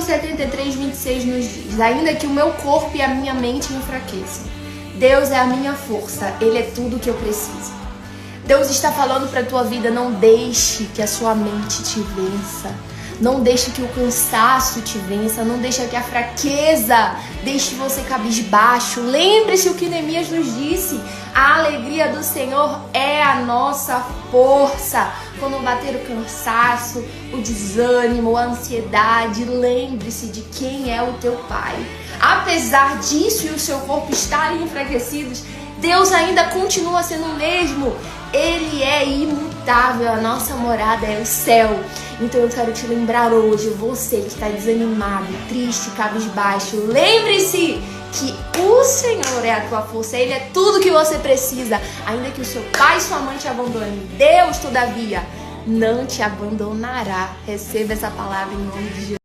Salmo 73, 26 nos diz: ainda que o meu corpo e a minha mente enfraqueçam, Deus é a minha força, Ele é tudo que eu preciso. Deus está falando para a tua vida: não deixe que a sua mente te vença. Não deixe que o cansaço te vença. Não deixe que a fraqueza deixe você cabisbaixo. Lembre-se o que Neemias nos disse: a alegria do Senhor é a nossa força. Quando bater o cansaço, o desânimo, a ansiedade, lembre-se de quem é o teu Pai. Apesar disso e o seu corpo estarem enfraquecidos, Deus ainda continua sendo o mesmo. Ele é imutável, a nossa morada é o céu. Então eu quero te lembrar hoje, você que está desanimado, triste, cabisbaixo, lembre-se que o Senhor é a tua força, Ele é tudo que você precisa. Ainda que o seu pai e sua mãe te abandonem, Deus, todavia, não te abandonará. Receba essa palavra em nome de Jesus.